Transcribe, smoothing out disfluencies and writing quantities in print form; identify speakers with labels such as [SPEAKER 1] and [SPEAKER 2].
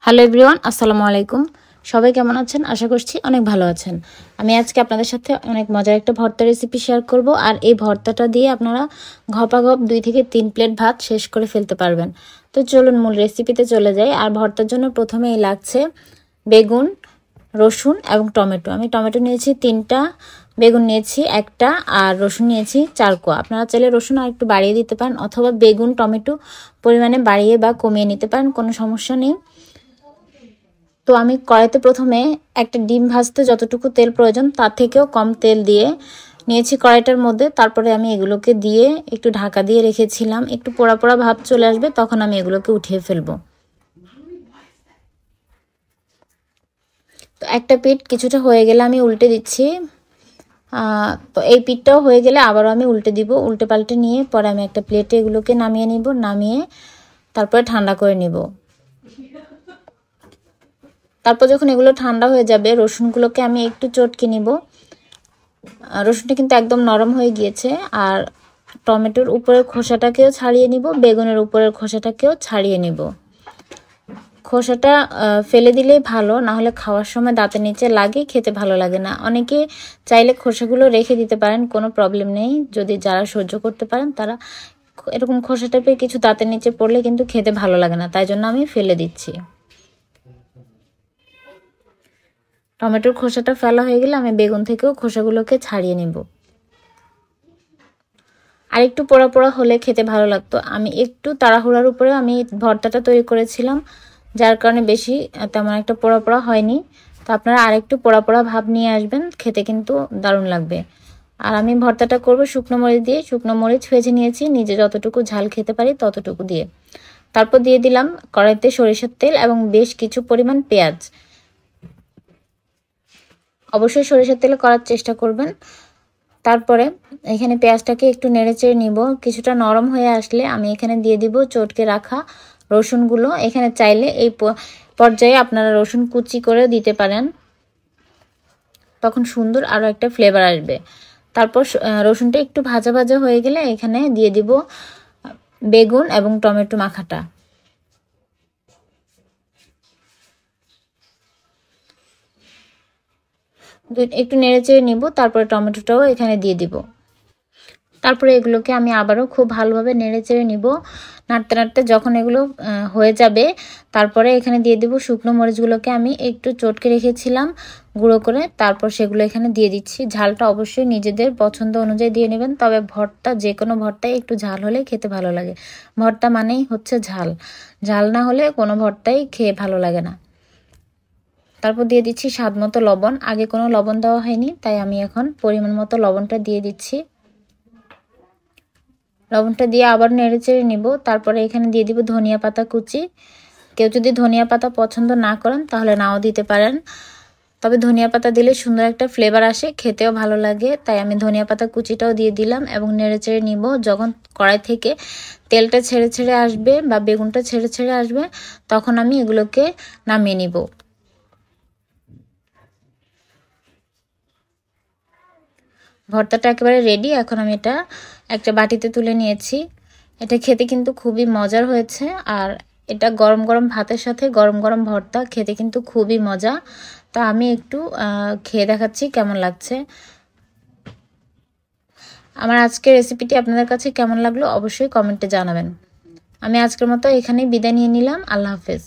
[SPEAKER 1] Hello everyone, আসসালামু আলাইকুম। সবাই কেমন আছেন? আশা করছি অনেক ভালো আছেন। আমি আজকে আপনাদের সাথে অনেক মজার একটা ভর্তা রেসিপি শেয়ার করব। আর এই ভর্তাটা দিয়ে আপনারা ঘপাঘপ 2 থেকে 3 প্লেট ভাত শেষ করে ফেলতে পারবেন। তো চলুন মূল রেসিপিতে চলে যাই। আর ভর্তার জন্য প্রথমেই লাগছে বেগুন, রসুন এবং টমেটো। আমি টমেটো নিয়েছি 3টা, বেগুন নিয়েছি 1টা আর রসুন নিয়েছি 4 কোয়া। আপনারা চাইলে রসুন আর একটু বাড়িয়ে দিতে পারেন অথবা বেগুন টমেটো পরিমাণে বাড়িয়ে বা কমিয়ে নিতে পারেন, কোনো সমস্যা নেই। তো আমি কড়াইতে প্রথমে একটা ডিম ভাজতে যতটুকু তেল প্রয়োজন তার থেকেও কম তেল দিয়ে নিয়েছি কড়াইটার মধ্যে। তারপরে আমি এগুলোকে দিয়ে একটু ঢাকা দিয়ে রেখেছিলাম। একটু পোড়া পোড়া ভাব চলে আসবে তখন আমি এগুলোকে উঠিয়ে ফেলবো। তো একটা পিঠ কিছুটা হয়ে গেলে আমি উল্টে দিচ্ছি। তো এই পিঠটাও হয়ে গেলে আবারও আমি উল্টে দিব। উল্টে পাল্টে নিয়ে পরে আমি একটা প্লেটে এগুলোকে নামিয়ে নিব। নামিয়ে তারপরে ঠান্ডা করে নিব। তারপর যখন এগুলো ঠান্ডা হয়ে যাবে রসুনগুলোকে আমি একটু চটকে নিব। রসুনটা কিন্তু একদম নরম হয়ে গিয়েছে। আর টমেটোর উপরের খোসাটাকেও ছাড়িয়ে নিব, বেগুনের উপরের খোসাটাকেও ছাড়িয়ে নিব। খোসাটা ফেলে দিলেই ভালো, না হলে খাওয়ার সময় দাঁতের নিচে লাগে, খেতে ভালো লাগে না। অনেকে চাইলে খোসাগুলো রেখে দিতে পারেন, কোনো প্রবলেম নেই। যদি যারা সহ্য করতে পারেন তারা এরকম খোসা টাইপের কিছু দাঁতের নিচে পড়লে কিন্তু খেতে ভালো লাগে না, তাই জন্য আমি ফেলে দিচ্ছি। টমেটোর খোসাটা ফেলা হয়ে গেলে আমি বেগুন থেকেও খোসাগুলোকে ছাড়িয়ে নেব। আর একটু পোড়া পোড়া হলে খেতে ভালো লাগতো। আমি একটু তাড়াহুড়ার উপরে আমি ভর্তাটা তৈরি করেছিলাম, যার কারণে বেশি তেমন একটা পোড়া পোড়া হয়নি। তো আপনারা আরেকটু পোড়া পোড়া ভাব নিয়ে আসবেন, খেতে কিন্তু দারুণ লাগবে। আর আমি ভর্তাটা করব শুকনো মরিচ দিয়ে। শুকনো মরিচ ভেজে নিয়েছি নিজে যতটুকু ঝাল খেতে পারি ততটুকু দিয়ে। তারপর দিয়ে দিলাম কড়াইতে সরিষার তেল এবং বেশ কিছু পরিমাণ পেঁয়াজ। অবশ্যই সরিষার তেলে করার চেষ্টা করবেন। তারপরে এখানে পেঁয়াজটাকে একটু নেড়েচেড়ে নিব। কিছুটা নরম হয়ে আসলে আমি এখানে দিয়ে দিব চটকে রাখা রসুনগুলো। এখানে চাইলে এই পর্যায়ে আপনারা রসুন কুচি করে দিতে পারেন, তখন সুন্দর আরও একটা ফ্লেভার আসবে। তারপর রসুনটা একটু ভাজা ভাজা হয়ে গেলে এখানে দিয়ে দিব বেগুন এবং টমেটো মাখাটা। একটু নেড়েচেড়ে নিব। তারপরে টমেটোটাও এখানে দিয়ে দিব। তারপরে এগুলোকে আমি আবারও খুব ভালোভাবে নেড়েচেড়ে নিব। নাড়তে নাড়তে যখন এগুলো হয়ে যাবে তারপরে এখানে দিয়ে দিব শুকনো মরিচগুলোকে আমি একটু চটকে রেখেছিলাম গুঁড়ো করে। তারপর সেগুলো এখানে দিয়ে দিচ্ছি। ঝালটা অবশ্যই নিজেদের পছন্দ অনুযায়ী দিয়ে নেবেন, তবে ভর্তা যে কোনো ভর্তায় একটু ঝাল হলে খেতে ভালো লাগে। ভর্তা মানেই হচ্ছে ঝাল, ঝাল না হলে কোনো ভর্তাই খেয়ে ভালো লাগে না। তারপর দিয়ে দিচ্ছি স্বাদ মতো লবণ। আগে কোনো লবণ দেওয়া হয়নি, তাই আমি এখন পরিমাণ মতো লবণটা দিয়ে দিচ্ছি। লবণটা দিয়ে আবার নেড়েচেড়ে নিব। তারপরে এখানে দিয়ে দিব ধনিয়া পাতা কুচি। কেউ যদি ধনিয়া পাতা পছন্দ না করেন তাহলে নাও দিতে পারেন, তবে ধনিয়া পাতা দিলে সুন্দর একটা ফ্লেভার আসে, খেতেও ভালো লাগে। তাই আমি ধনিয়া পাতা কুচিটাও দিয়ে দিলাম এবং নেড়েচেড়ে নিব। যখন কড়াই থেকে তেলটা ছেড়ে ছেড়ে আসবে বা বেগুনটা ছেড়ে ছেড়ে আসবে তখন আমি এগুলোকে নামিয়ে নিব। ভর্তাটা একেবারে রেডি। এখন আমি এটা একটা বাটিতে তুলে নিয়েছি। এটা খেতে কিন্তু খুবই মজার হয়েছে। আর এটা গরম গরম ভাতের সাথে গরম গরম ভর্তা খেতে কিন্তু খুবই মজা। তা আমি একটু খেয়ে দেখাচ্ছি কেমন লাগছে। আমার আজকের রেসিপিটি আপনাদের কাছে কেমন লাগলো অবশ্যই কমেন্টে জানাবেন। আমি আজকের মতো এখানেই বিদায় নিয়ে নিলাম। আল্লাহ হাফেজ।